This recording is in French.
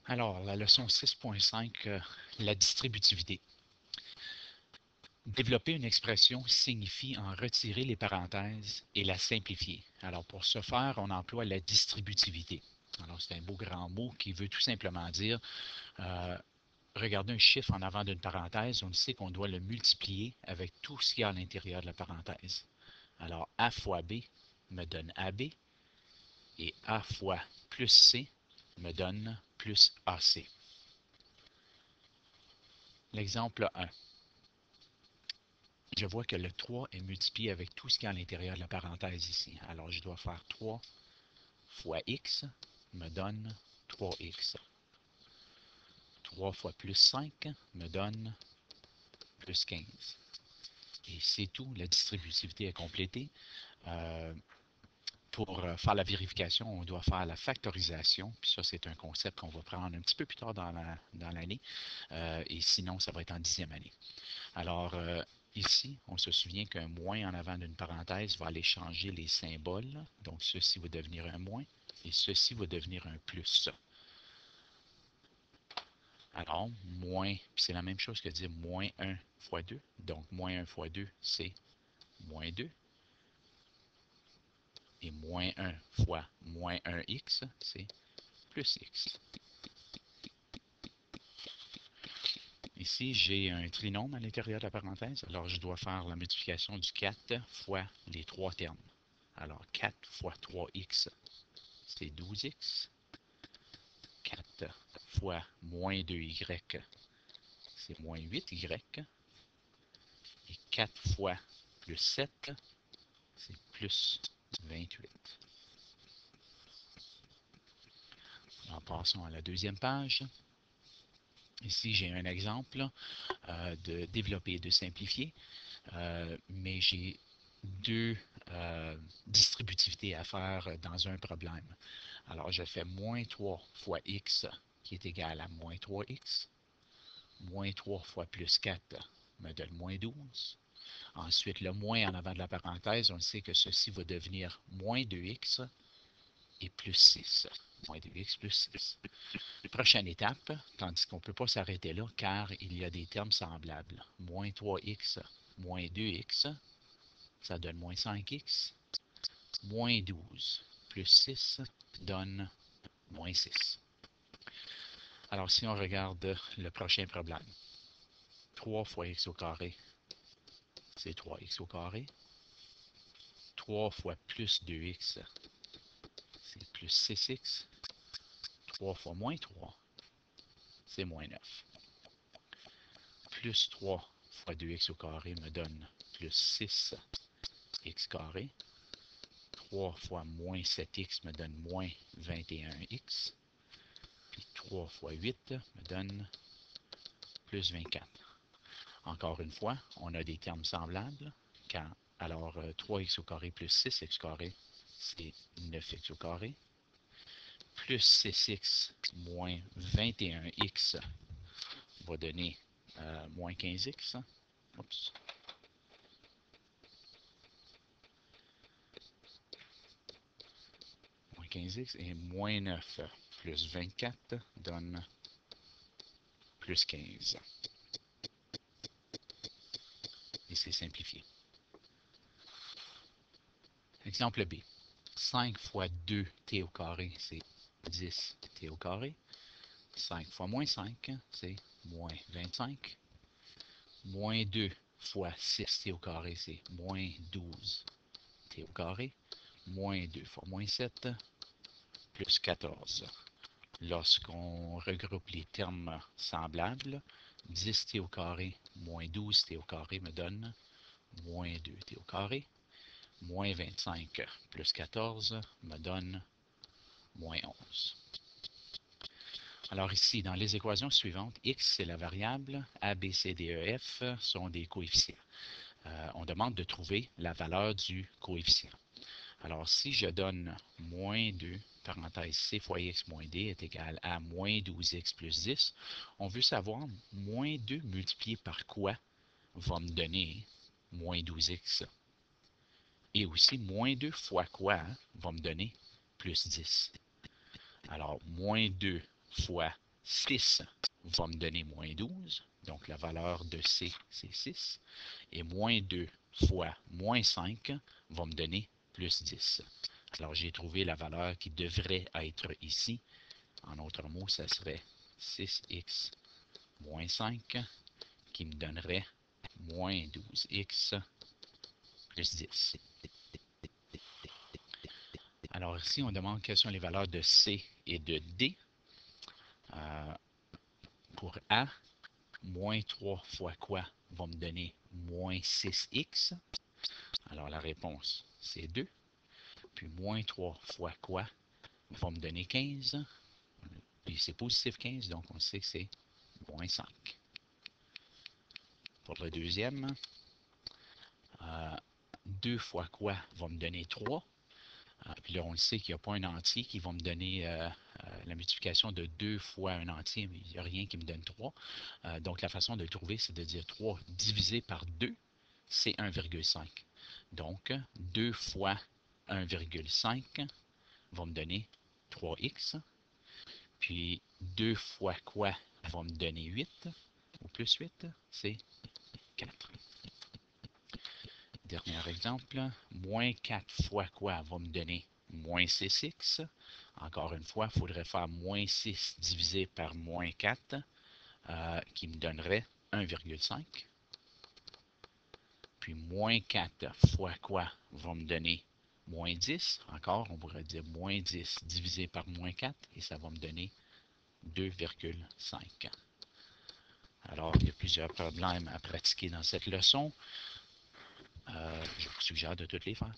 Alors, la leçon 6.5, la distributivité. Développer une expression signifie en retirer les parenthèses et la simplifier. Alors, pour ce faire, on emploie la distributivité. Alors, c'est un beau grand mot qui veut tout simplement dire, regarder un chiffre en avant d'une parenthèse, on sait qu'on doit le multiplier avec tout ce qu'il y a à l'intérieur de la parenthèse. Alors, A fois B me donne AB et A fois plus C me donne plus AC. L'exemple 1. Je vois que le 3 est multiplié avec tout ce qui est à l'intérieur de la parenthèse ici. Alors, je dois faire 3 fois x me donne 3x. 3 fois plus 5 me donne plus 15. Et c'est tout, la distributivité est complétée. Pour faire la vérification, on doit faire la factorisation. Puis ça, c'est un concept qu'on va prendre un petit peu plus tard dans l'année. Et sinon, ça va être en 10e année. Alors, ici, on se souvient qu'un moins en avant d'une parenthèse va aller changer les symboles. Donc, ceci va devenir un moins et ceci va devenir un plus. Alors, moins, puis c'est la même chose que dire moins 1 fois 2. Donc, moins 1 fois 2, c'est moins 2. Et moins 1 fois moins 1x, c'est plus x. Ici, j'ai un trinôme à l'intérieur de la parenthèse. Alors, je dois faire la multiplication du 4 fois les 3 termes. Alors, 4 fois 3x, c'est 12x. 4 fois moins 2y, c'est moins 8y. Et 4 fois plus 7, c'est plus 28. En passant à la deuxième page. Ici, j'ai un exemple de développer et de simplifier, mais j'ai deux distributivités à faire dans un problème. Alors, je fais moins 3 fois x qui est égal à moins 3x. Moins 3 fois plus 4 me donne moins 12. Ensuite, le moins en avant de la parenthèse, on sait que ceci va devenir moins 2x et plus 6. Moins 2x plus 6. Prochaine étape, tandis qu'on ne peut pas s'arrêter là car il y a des termes semblables. Moins 3x, moins 2x, ça donne moins 5x. Moins 12 plus 6 donne moins 6. Alors, si on regarde le prochain problème, 3 fois x au carré, c'est 3x au carré. 3 fois plus 2x, c'est plus 6x. 3 fois moins 3, c'est moins 9. Plus 3 fois 2x au carré me donne plus 6x carré. 3 fois moins 7x me donne moins 21x. Puis 3 fois 8 me donne plus 24. Encore une fois, on a des termes semblables. Alors, 3x au carré plus 6x carré, c'est 9x au carré. Plus 6x moins 21x va donner moins 15x. Oups. Moins 15x et moins 9 plus 24 donne plus 15. Et c'est simplifié. Exemple B. 5 fois 2t au carré, c'est 10t au carré. 5 fois moins 5, c'est moins 25. Moins 2 fois 6t au carré, c'est moins 12t au carré. Moins 2 fois moins 7, plus 14. Lorsqu'on regroupe les termes semblables, 10t au carré moins 12t au carré me donne moins 2t au carré. Moins 25 plus 14 me donne moins 11. Alors ici, dans les équations suivantes, x c'est la variable, a, b, c, d, e, f sont des coefficients. On demande de trouver la valeur du coefficient. Alors si je donne moins 2, parenthèse c fois x moins d est égal à moins 12x plus 10, on veut savoir moins 2 multiplié par quoi va me donner moins 12x. Et aussi, moins 2 fois quoi va me donner plus 10. Alors, moins 2 fois 6 va me donner moins 12. Donc, la valeur de C, c'est 6. Et moins 2 fois moins 5 va me donner plus 10. Alors, j'ai trouvé la valeur qui devrait être ici. En autres mots, ça serait 6x moins 5 qui me donnerait moins 12x plus 10. Alors ici, on demande quelles sont les valeurs de C et de D. Pour A, moins 3 fois quoi va me donner moins 6x. Alors la réponse, c'est 2. Puis moins 3 fois quoi va me donner 15. Puis c'est positif 15, donc on sait que c'est moins 5. Pour le deuxième, 2 fois quoi va me donner 3. Puis là, on le sait qu'il n'y a pas un entier qui va me donner la multiplication de 2 fois un entier, mais il n'y a rien qui me donne 3. Donc, la façon de le trouver, c'est de dire 3 divisé par 2, c'est 1,5. Donc, 2 fois 1,5 va me donner 3x. Puis, 2 fois quoi va me donner 8, ou plus 8, c'est 4. Dernier exemple, moins 4 fois quoi va me donner moins 6x. Encore une fois, il faudrait faire moins 6 divisé par moins 4, qui me donnerait 1,5. Puis moins 4 fois quoi va me donner moins 10. Encore, on pourrait dire moins 10 divisé par moins 4, et ça va me donner 2,5. Alors, il y a plusieurs problèmes à pratiquer dans cette leçon. Je vous suggère de toutes les faire.